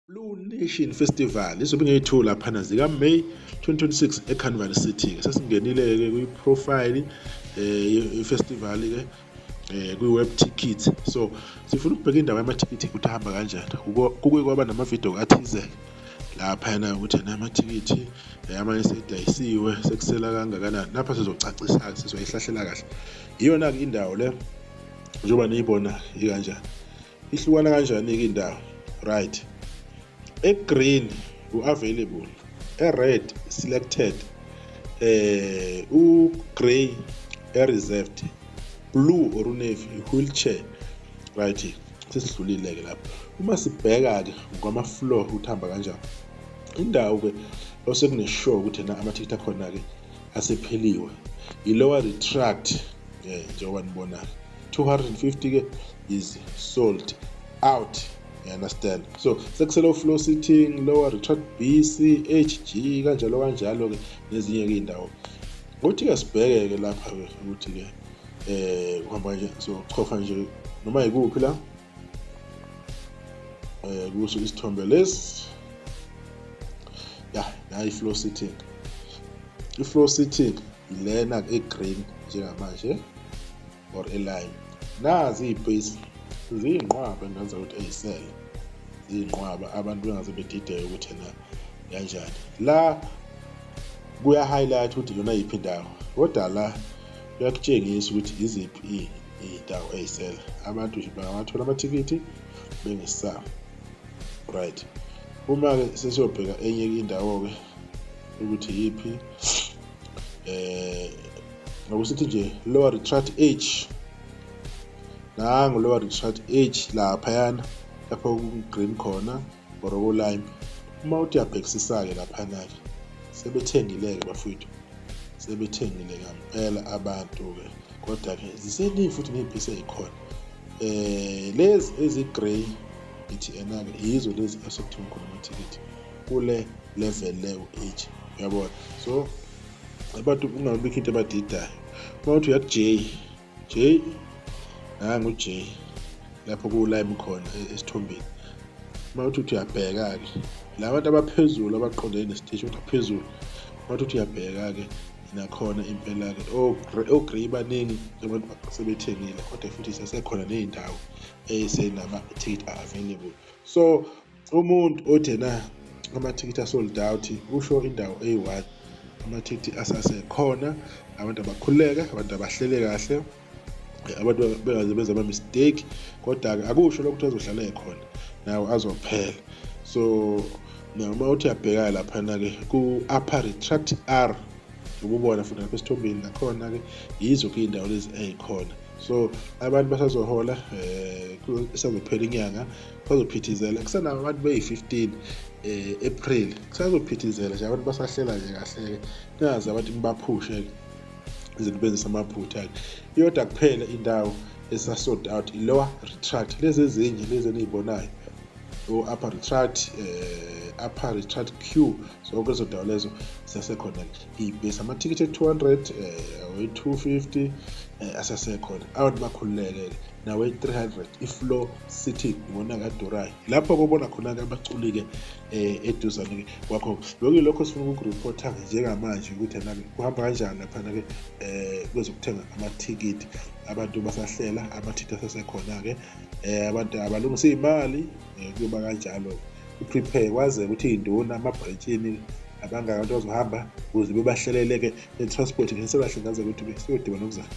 Blue Nation Festival izobe ngeyithu laphana zika May 2026 eCarnival City ke sesingenile ke kwi-profile ye-festival ke kwi-web ticket. So sifuna ukubheka indawo yamathikithi ukuthi ahamba kanjani. Kuke kwaba nama-video athize laphana ukuthi namathikithi amanye sedayisiwe sekusela kangakanani. Lapha sizocacisa sizoyihlahlela kahle. Iyona ke indawo le njengoba niyibona ikanjani. Ihlukana kanjani ke indawo? Right. Green available, red selected, grey reserved, blue or navy wheelchair. Right, sesidlulile ke lapho. Uma sibheka ke ngama floor uthamba kanjani. Indawo ke osekune show ukuthi na amathikithi akhona ke asepheliwe. I-lower retract njengoba nibona 250 ke is sold out. You understand? So sekuselo floor sitting, lower retract B, C, H, G kanjalo kanjalo ke nezinye ke indawo. Ngokuthi ke sibheke ke lapha ke ukuthi ke uhamba nje so chofa nje noma ikuphi la kuso isithombe lesi na i-floor sitting. I-floor sitting ilena green njengamanje or lime. Nazi ibase ziyinqwaba engazi ukuthi eyisele. Ziyinqwaba abantu bengaze bedideke ukuthi na kanjani. La kuya highlight ukuthi yona yiphi indawo. Kodwa la kuyakutshengisa ukuthi iziphi indawo eyisele. Abantu nje bangathola amathikithi bengesaba. Right. Uma ke sesiyobheka enye indawo ke ukuthi yiphi ngokusithi nje lower retract H. Nangu lower retract H lapha yana lapho ku-green khona or ku-lime. Uma uthi uyabhekisisa ke laphana ke sebethengile ke bafowethu. Sebethengile kampela abantu ke. Kodwa ke ziseningi futhi nezibhesi ezikhona. Lezi ezi-grey ithi ena ke yizo lezi asokuthenga khona amathikithi kule level level H. Uyabona? So abantu ungabikho into abadidayo. Uma uthi uya J nangu J lapho ku-lime khona esithombeni. Uma uthi uyabheka ke labantu abaphezulu abaqondene nesiteshi phezulu. Uma uthi uyabheka ke nakhona impela keogrey baningi abantu sebethengile kodwa futhi sesekhona nezindawo esenama ticket available. So umuntu othi na amathikithi asold out usho indawo eyi-1 amathikithi asasekhona, abantu abakhuleka, abantu abahlele kahle, abantu bengaze benza ama mistake kodwa akusho lokho azohlala ekhona nawo azophela. So noma uthi uyabheka lapha na ke ku upper retract R ukubona futhi lapha esithombeni nakhona ke yizo ke indawo lezi ezikhona. So abantu basazohola kusazophela inyanga bazophithizela kusana abantu beyi-15 April kusazophithizela nje abantu basahlela nje kahle nazi abantu baphushe izinto benzisa amaphutha ke iyodwa kuphela indawo esasold out i-lower retract. Lezi ezinye lezi enizibonayo upper retract Q so kuzo ndawo lezo sesekhona ibhesi amathikithi e200 250 asasekhona abantu bakhululeke nawe 300 i-floor sitting ibona kadurayo lapho kubona khona ke abaculi ke eduzane kwakho. Lokho sifuna ukureport njengamanje ukuthi na kuhamba kanjani lapha ke kwezokuthenga amathikithi. Abantu basahlela amathikithi asasekhona ke abantu abalungisa imali kuba kanjalo uprepare kwaze ukuthi induna amabhretshini abangabantu bazohamba ukuze bebahleleleke netransport ngesebahle ngaze ukuthi besiyodibana nokuzana.